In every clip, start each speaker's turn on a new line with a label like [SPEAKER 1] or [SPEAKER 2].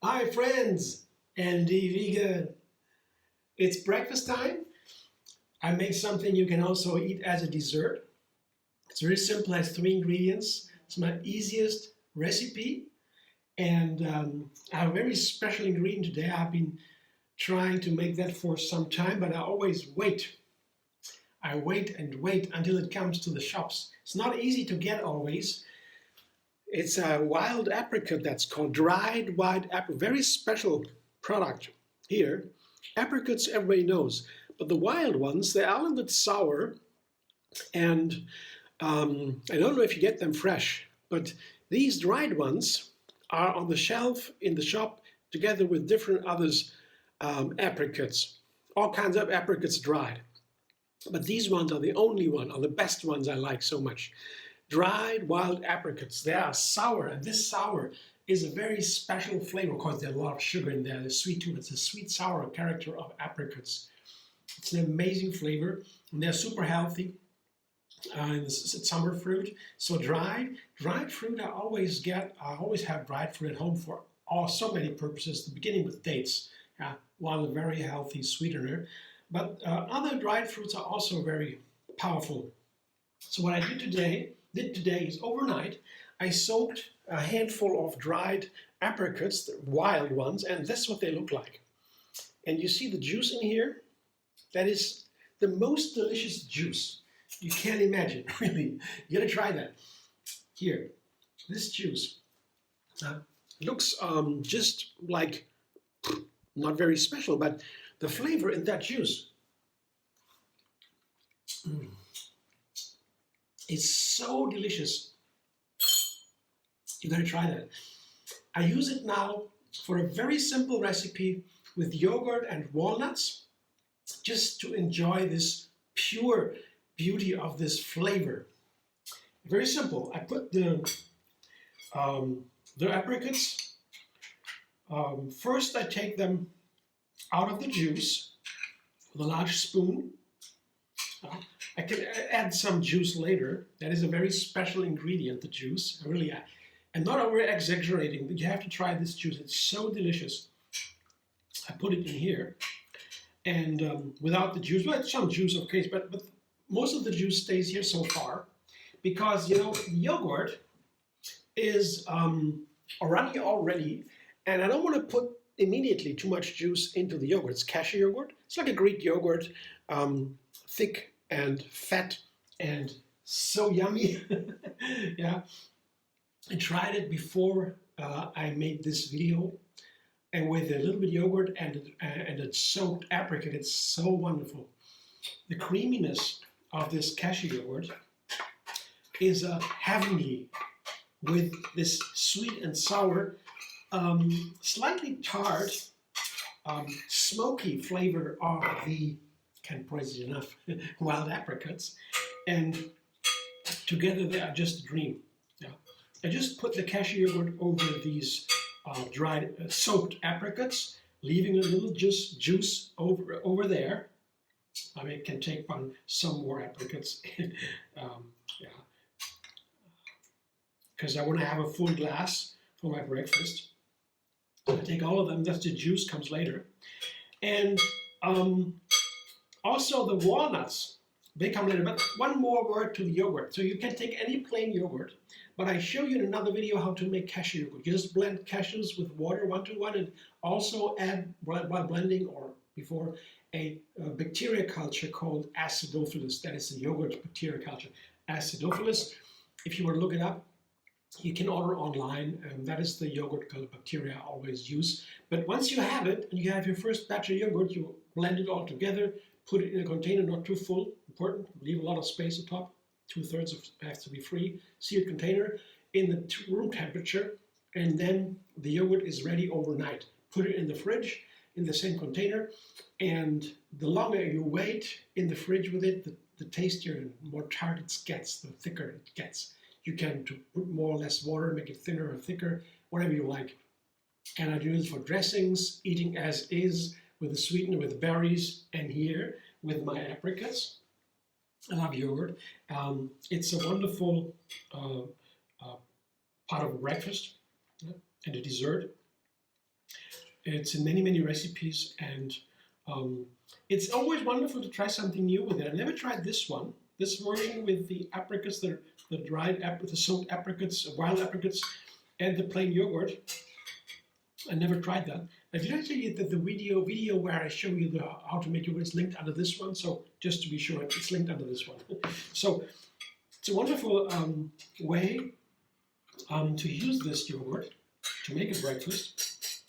[SPEAKER 1] Hi friends, Andy Vegan. It's breakfast time. I made something you can also eat as a dessert. It's very simple, has 3 ingredients. It's my easiest recipe. And I have a very special ingredient today. I've been trying to make that for some time, but I always wait. I wait and wait until it comes to the shops. It's not easy to get always. It's a wild apricot, that's called dried wild apricot. Very special product here. Apricots everybody knows, but the wild ones, they're a little bit sour, and I don't know if you get them fresh, but these dried ones are on the shelf in the shop together with different others apricots, all kinds of apricots dried. But these ones are the only one, are the best ones I like so much. Dried wild apricots. They are sour, and this sour is a very special flavor because there's a lot of sugar in there. There's sweet too. It's a sweet sour character of apricots. It's an amazing flavor, and they're super healthy. It's summer fruit, so dried fruit. I always have dried fruit at home for so many purposes. The beginning with dates, one a very healthy sweetener, but other dried fruits are also very powerful. So what I did today is overnight I soaked a handful of dried apricots, the wild ones, and that's what they look like. And you see the juice in here? That is the most delicious juice you can't imagine, really. You gotta try that. Here, this juice looks just like, not very special, but the flavor in that juice is so delicious. You gotta try that. I use it now for a very simple recipe with yogurt and walnuts, just to enjoy this pure beauty of this flavor. Very simple. I put the apricots. First, I take them out of the juice with a large spoon. I can add some juice later. That is a very special ingredient, the juice. I'm not over exaggerating. You have to try this juice. It's so delicious. I put it in here, and without the juice, well, some juice, okay, but most of the juice stays here so far, because yogurt is runny already, and I don't want to put immediately too much juice into the yogurt. It's cashew yogurt. It's like a Greek yogurt, thick and fat and so yummy. Yeah, I tried it before I made this video, and with a little bit of yogurt and a soaked apricot, it's so wonderful. The creaminess of this cashew yogurt is heavenly, with this sweet and sour, slightly tart, smoky flavor of the, can't praise it enough, wild apricots, and together they are just a dream. Yeah. I just put the cashew yogurt over these dried, soaked apricots, leaving a little juice over there. I mean, can take on some more apricots, yeah, because I want to have a full glass for my breakfast. I take all of them. That's the juice comes later, and also the walnuts, they come later. But one more word to the yogurt. So you can take any plain yogurt, but I show you in another video how to make cashew yogurt. You just blend cashews with water 1:1, and also add, while blending or before, a bacteria culture called acidophilus. That is the yogurt bacteria culture. Acidophilus, if you were to look it up, you can order online, and that is the yogurt bacteria I always use. But once you have it, and you have your first batch of yogurt, you blend it all together, put it in a container, not too full, important, leave a lot of space at top, 2/3 has to be free, sealed container, in the room temperature, and then the yogurt is ready overnight. Put it in the fridge, in the same container, and the longer you wait in the fridge with it, the tastier and more tart it gets, the thicker it gets. You can put more or less water, make it thinner or thicker, whatever you like. And I do this for dressings, eating as is, with the sweetener with berries, and here with my apricots. I love yogurt. It's a wonderful part of breakfast, yeah, and a dessert. It's in many recipes, and it's always wonderful to try something new with it. I never tried this one. This version with the apricots, the the soaked apricots, wild apricots, and the plain yogurt. I never tried that. Did I tell you that the video where I show you how to make yogurt is linked under this one? So just to be sure, it's linked under this one. So it's a wonderful way to use this yogurt to make a breakfast,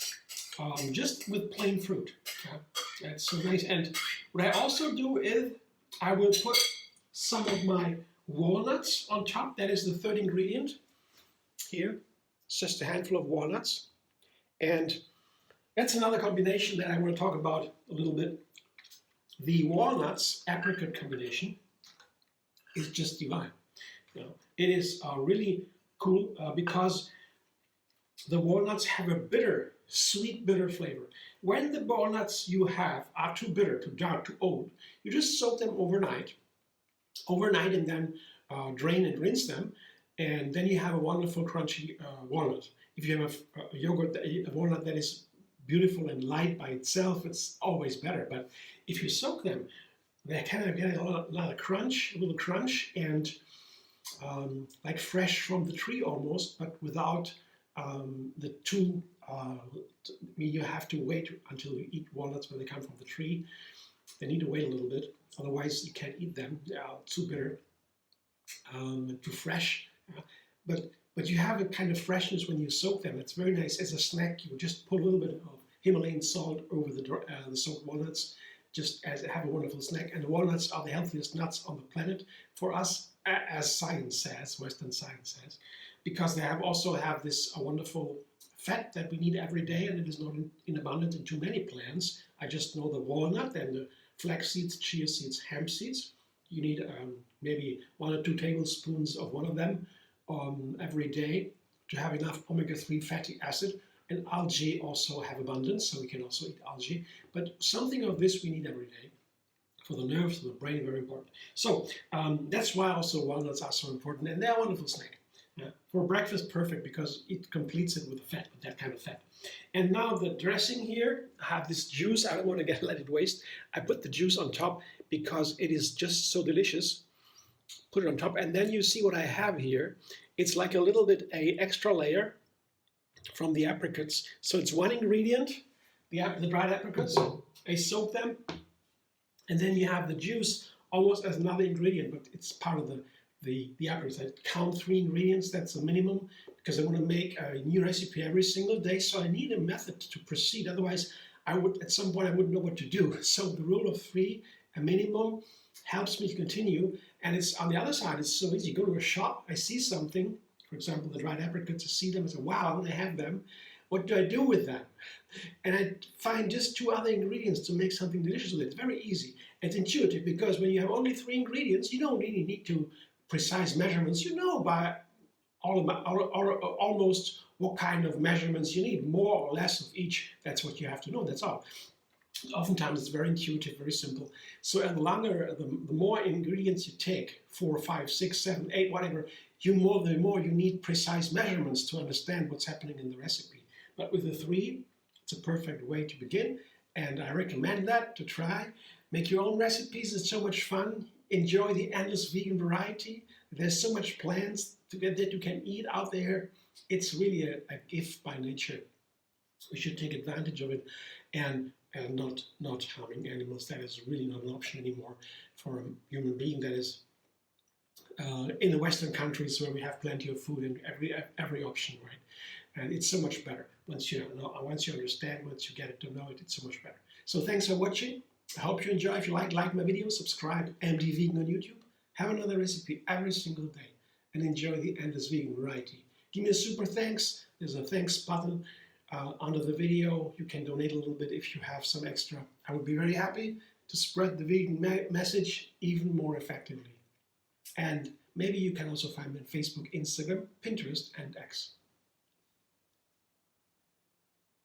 [SPEAKER 1] just with plain fruit. Yeah, that's so nice. And what I also do is I will put some of my walnuts on top. That is the third ingredient here. It's just a handful of walnuts. And that's another combination that I want to talk about a little bit. The walnuts apricot combination is just divine. You know, it is really cool because the walnuts have a bitter, sweet, bitter flavor. When the walnuts you have are too bitter, too dark, too old, you just soak them overnight, and then drain and rinse them, and then you have a wonderful crunchy walnut. If you have a yogurt, a walnut that is beautiful and light by itself, it's always better. But if you soak them, they kind of get a lot of crunch, a little crunch, and like fresh from the tree almost, but without the too. You have to wait until you eat walnuts when they come from the tree. They need to wait a little bit, otherwise you can't eat them. They are too bitter, too fresh. But you have a kind of freshness when you soak them. It's very nice as a snack. You just put a little bit of Himalayan salt over the soaked walnuts, just as have a wonderful snack. And the walnuts are the healthiest nuts on the planet for us, as science says, Western science says, because they also have this wonderful fat that we need every day, and it is not in abundance in too many plants. I just know the walnut and the flax seeds, chia seeds, hemp seeds. You need maybe 1 or 2 tablespoons of one of them every day to have enough omega-3 fatty acid. And algae also have abundance, so we can also eat algae. But something of this we need every day for the nerves, for the brain, very important. So that's why also walnuts are so important, and they're a wonderful snack. For breakfast, perfect, because it completes it with the fat, with that kind of fat. And now the dressing here, I have this juice. I don't want to let it waste. I put the juice on top because it is just so delicious. Put it on top, and then you see what I have here. It's like a little bit a extra layer from the apricots. So it's one ingredient, the dried apricots. I soak them, and then you have the juice almost as another ingredient, but it's part of the apricots. I count 3 ingredients. That's the minimum because I want to make a new recipe every single day. So I need a method to proceed. Otherwise, at some point I wouldn't know what to do. So the rule of 3, a minimum, helps me to continue. And it's on the other side, it's so easy. You go to a shop, I see something, for example, the dried apricots, I see them, I say, wow, I want to have them. What do I do with them? And I find just 2 other ingredients to make something delicious with it. It's very easy. It's intuitive because when you have only 3 ingredients, you don't really need to precise measurements. You know by almost what kind of measurements you need, more or less of each. That's what you have to know, that's all. Oftentimes it's very intuitive, very simple. So the more ingredients you take, 4, 5, 6, 7, 8, whatever, the more you need precise measurements to understand what's happening in the recipe. But with the 3, it's a perfect way to begin, and I recommend that to try. Make your own recipes, it's so much fun. Enjoy the endless vegan variety. There's so much plants that you can eat out there. It's really a gift by nature. We should take advantage of it and not harming animals. That is really not an option anymore for a human being that is in the Western countries where we have plenty of food and every option, right? And it's so much better once you understand, once you get it to know it, it's so much better. So thanks for watching. I hope you enjoy. If you like my video, subscribe, MD Vegan on YouTube. Have another recipe every single day and enjoy the endless vegan variety. Give me a super thanks. There's a thanks button under the video. You can donate a little bit if you have some extra. I would be very happy to spread the vegan message even more effectively. And maybe you can also find me on Facebook, Instagram, Pinterest, and X.